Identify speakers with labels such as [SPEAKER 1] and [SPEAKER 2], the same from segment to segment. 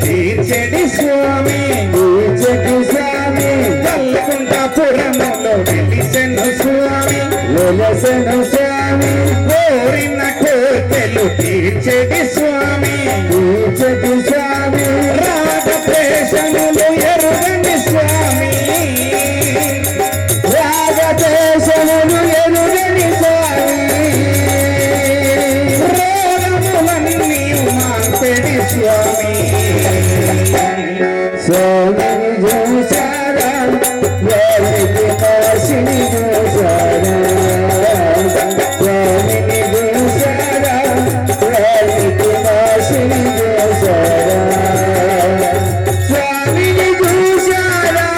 [SPEAKER 1] తీర్చెడి స్వామి కల్కుంఠపురములో వెలిసెను స్వామి కోరిన కోర్కెలు తీర్చెడి స్వామి రాగద్వేషములు ఎరుగని స్వామి రాగద్వేషములు ఎరుగని స్వామి రోగములన్నీ మార్పెడి స్వామి స్వామిని చూశారా వారికి కాశిని చూశారా స్వామిని చూశారా వారికి కాశిని చూశారా స్వామిని చూశారా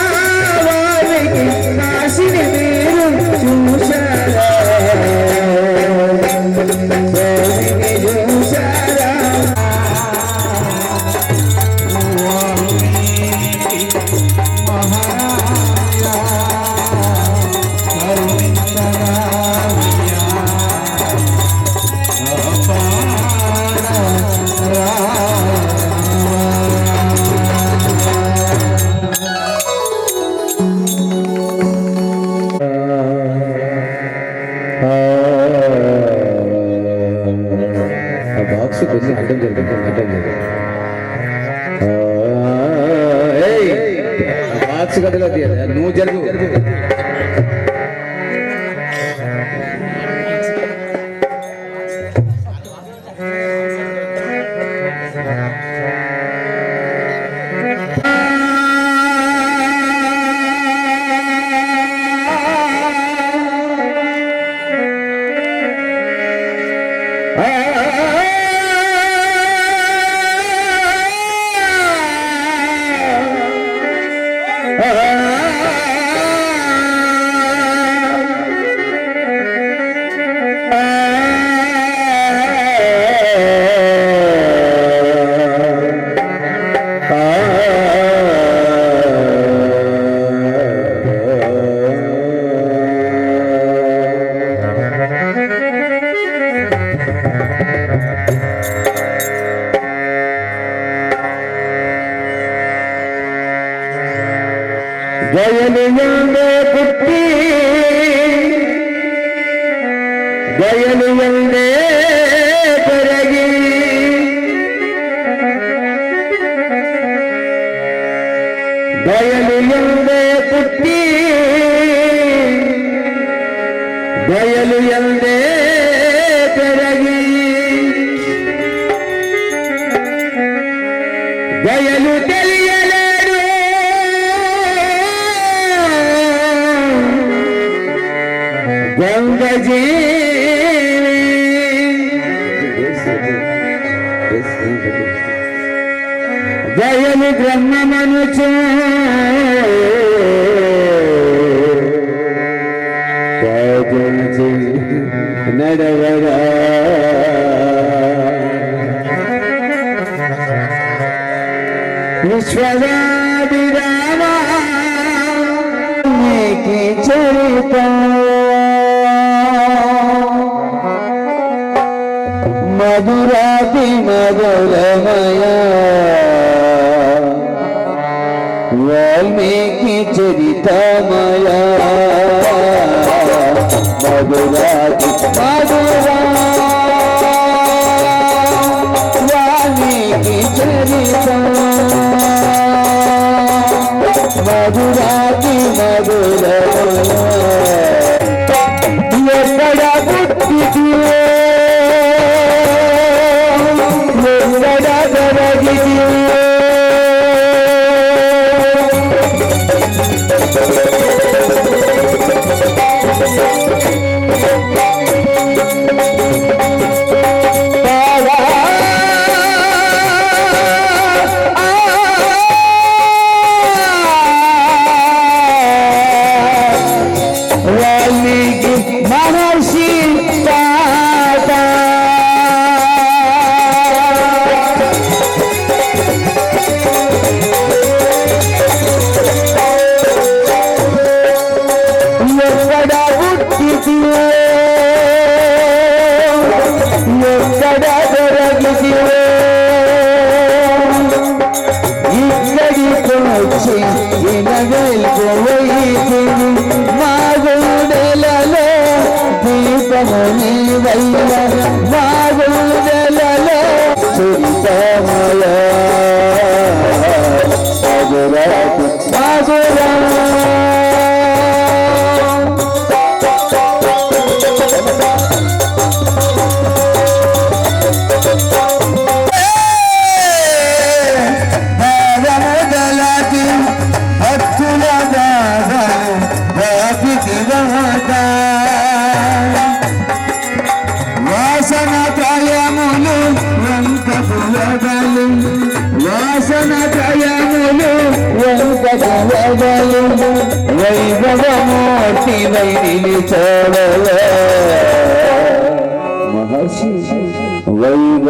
[SPEAKER 1] వారికి కాశిని మీరు చూశారా స్వామిని చూశారా బాక్స్ కొంచెం అడ్డం జరిగింది బాక్స్ గదిలో నువ్వు జరుగు గయలియందే పుట్టి గయలియందే పెరగి గయలియందే పుట్టి గయలియందే పెరగి గయలు తెలియలేడు గంగజీవి గయలు బ్రహ్మమనుచు నడవరా విశ్వదాభిరామ నీకి చరిత మధురాతి మధురమయ వాల్మీకి చరితమయ మధురాతి మధుర మధురాతి మధురమయ ఎక్కడ పుట్టితివో ఎక్కడ దొరకితివో వైభవమూర్తి వైని చోళ మహర్షి వైభవ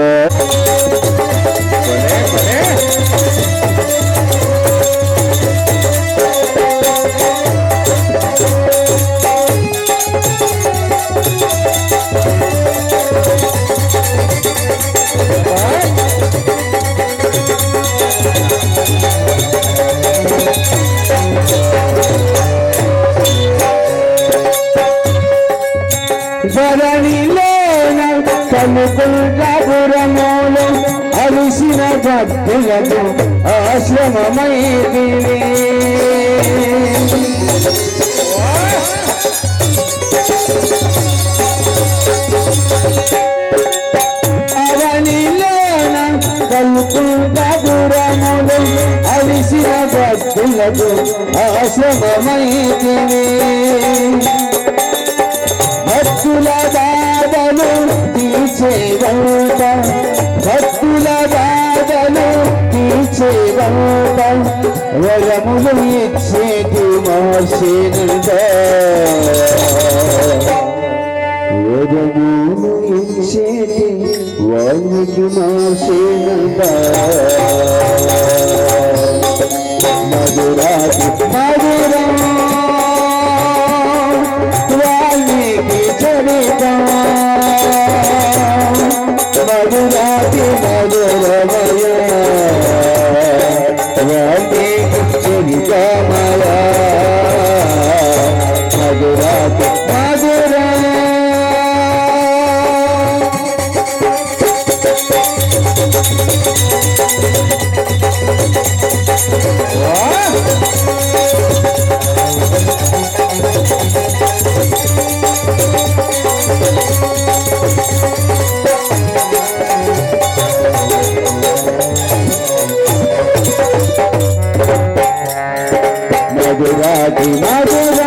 [SPEAKER 1] కలుపురములు అరిసిన భక్తులకు ఆశ్రమమైతివి అవనిలోన కలుపురములు అరిసిన భక్తులకు ఆశ్రమమైతివి భక్తుల బాధలు తీర్చేవంత భక్తుల బాధలు తీర్చేవంత వరములు ఇచ్చేటి మహర్షినుంట వరములు ఇచ్చేటి వాల్మీకి మహర్షినుంట మధురాతి మధురా మధురాతి మధురమయ వాల్మీకి చరితమయ మధురాతి మధుర మధురాతి మధుర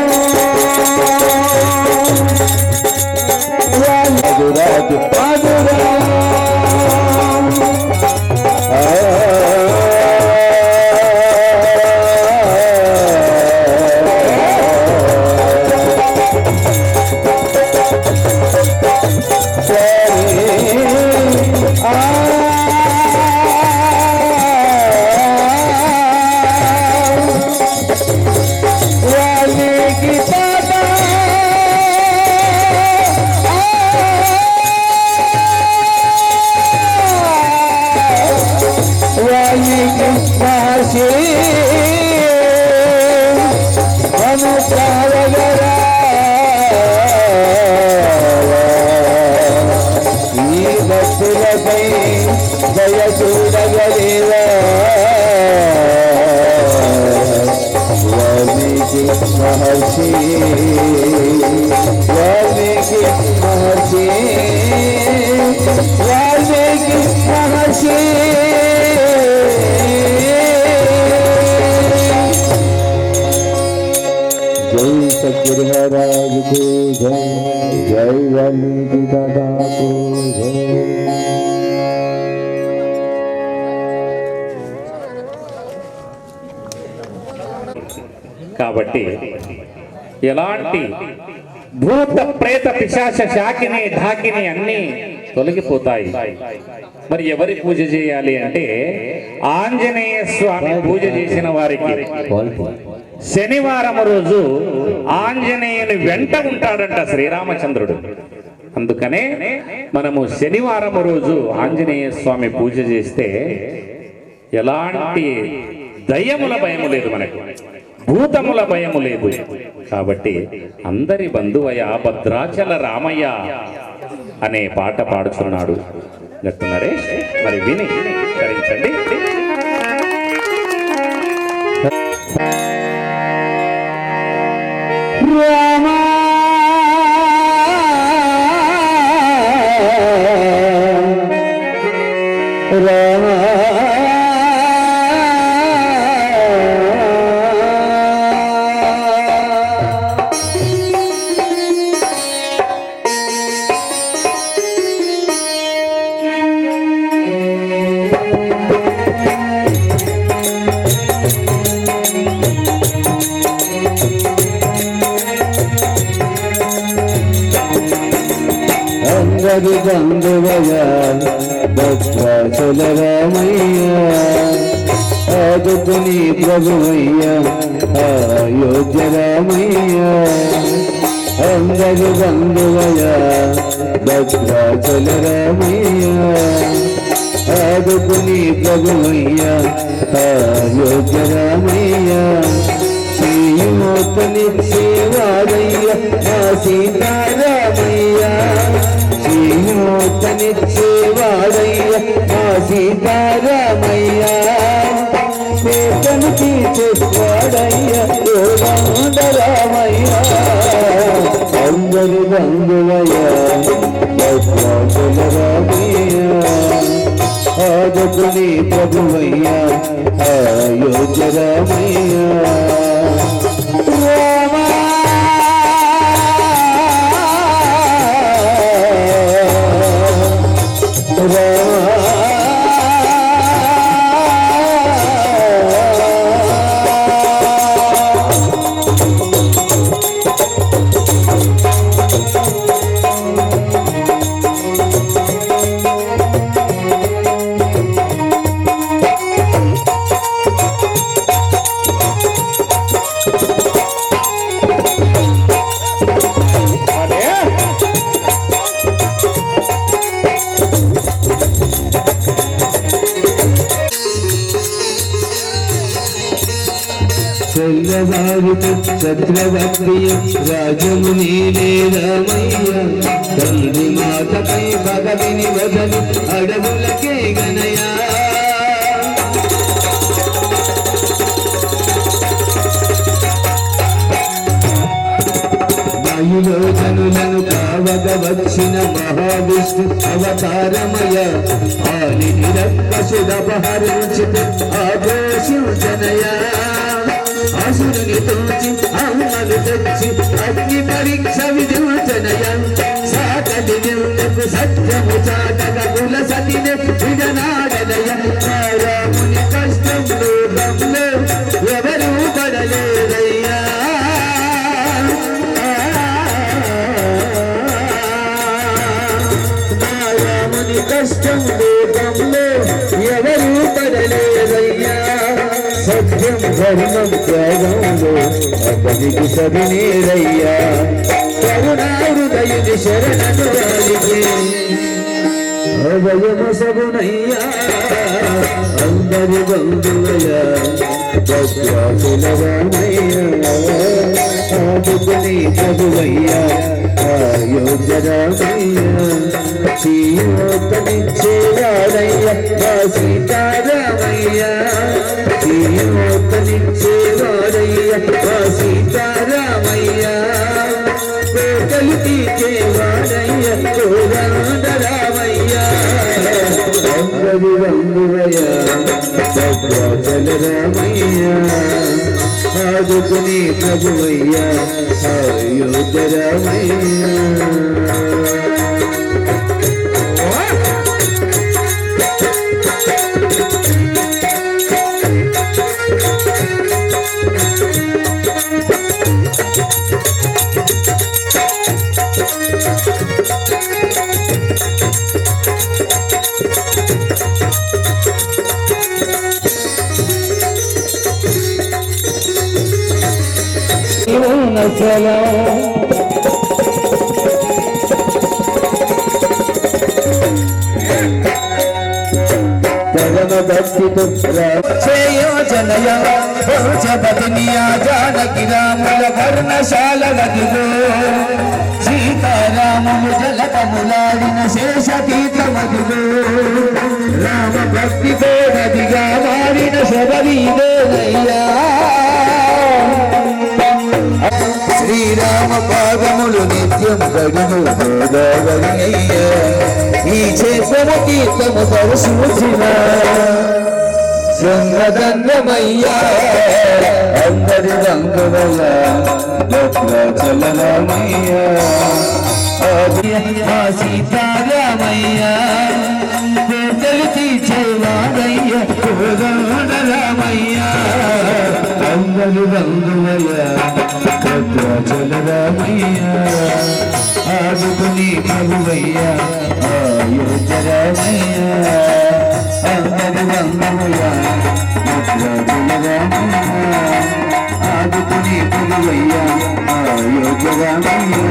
[SPEAKER 1] మధురాతి మధుర మహర్షి వాల్మీకి మహర్షి వాల్మీకి మహర్షి जय सतगुरु महाराज को जय जय वाल्मीकि दादा को जय।
[SPEAKER 2] కాబట్టి ఎలాంటి భూత ప్రేత పిశాచ శాకిని ఢాకిని అన్ని తొలగిపోతాయి. మరి ఎవరి పూజ చేయాలి అంటే ఆంజనేయ స్వామి పూజ చేసిన వారికి శనివారం రోజు ఆంజనేయుని వెంట ఉంటాడంట శ్రీరామచంద్రుడు. అందుకనే మనము శనివారం రోజు ఆంజనేయ స్వామి పూజ చేస్తే ఎలాంటి దయ్యముల భయము లేదు, మనకు భూతముల భయము లేదు. కాబట్టి అందరి బంధువయ్య భద్రాచల రామయ్య అనే పాట పాడుచున్నాడు గట్టు నరేష్. మరి విని ధరించండి.
[SPEAKER 1] రామా రామా అందరి బంధువయ భద్రాచల రామయ్య ఆదుకుని ప్రభువయ్య అయోధ్య రామయ్య. అందరి బంధువయ భద్రాచల రామయ్య ఆదుకుని ప్రభువయ్య అయోధ్య రామయ్య. శ్రీమూర్తనిచ్చేవాడయ్య మా సీతారామయ్య శ్రీమూర్తనిచ్చేవాడయ్య మా సీతారామయ్య. పేదను తీర్చేవాడయ్య రామయ్య. అందరి బంధువయ్య భద్రాచల రామయ్య ఆదుకుని ప్రభువయ్య అయోధ్య రామయ్య. రామా చక్రవర్తి రాజముని రామయ్య. తండ్రి మాతపై పదవిని వదలి అడవులకే గనయా. వాయులో జనులను కావగ వచ్చిన మహావిష్ణు అవతారమయ. ఆలిని రక్షసుడపహరించి ఆఘోషించనయా. అసురుని తోచి అమ్మలు తెచ్చి అగ్ని పరీక్ష విధించనయ. సాకటి నిందుకు సత్యము చాటక కుల సతిని విడనాడనయ. రాముని కష్టంలో గమ్లో ఎవరూ పడలేదయ్యా. రాముని కష్టంలో గమ్లో ఎవరూ పడలేదయ్యా. సత్యం ధర్మం త్యాగంలో అతనికి సవినేరయ్యా. కరుణాహృదయుని శరణను వాలికే అభయము సగునయ్యా. అందరి బంధువయ భద్రాచల రామయ్య ఆదుకుని ప్రభువయ్య అయోధ్య రామయ్య. శ్రీమూర్తనిచ్చేవాడయ్య మా సీతారామయ్య శ్రీమూర్తనిచ్చేవాడయ్య మా సీతారామయ్య. అందరి బంధువయ భద్రాచల రామయ్య ఆదుకుని ప్రభువయ్య అయోధ్య రామయ్య
[SPEAKER 3] జానకి రాముల వర్ణశాల వదులు సీతారాములు జలకములాడిన శేషతీత మధులు రామ భక్తితో నదిగా మారిన శబరీదేనయ్యా శ్రీరామ పాదములు నిత్యం గడును గోదావరి అయ్యా ఈ చేసము తీర్థము దర్శించిన శృంగదండమయ్యా అందరి రంగువల భద్రాచలరామయ్యా సీతారామయ్యా తీర్చేవాడయ్య రామయ్యా అందరి రంగువల భద్రాచలరామయ్యా ఆదుకుని ప్రభువయ్యా అయోధ్య రామయ్యా అందరి రంగువల ఆదుకుని ప్రభువయ్యా అయోధ్య రామయ్యా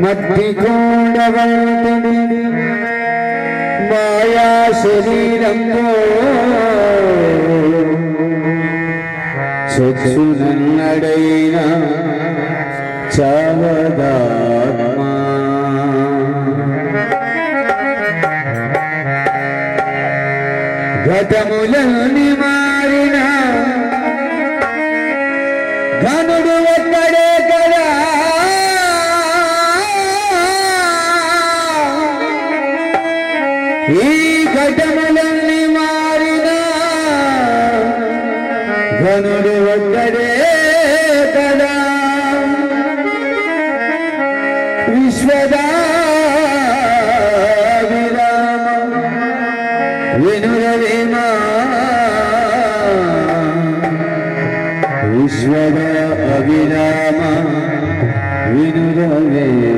[SPEAKER 1] మట్టి కొండవంటి మాయా శరీరంలో చచ్చునన్నడైన చావదాత్మా ఘటములని మారిన ఘనుడు ఒక్కడే కదా ఈ ఘటములన్నీ మారిన ఘనుడు ఒక్కడే కదా విశ్వదా విరామ వినురవేమా విశ్వద అవిరామ వినురవేమ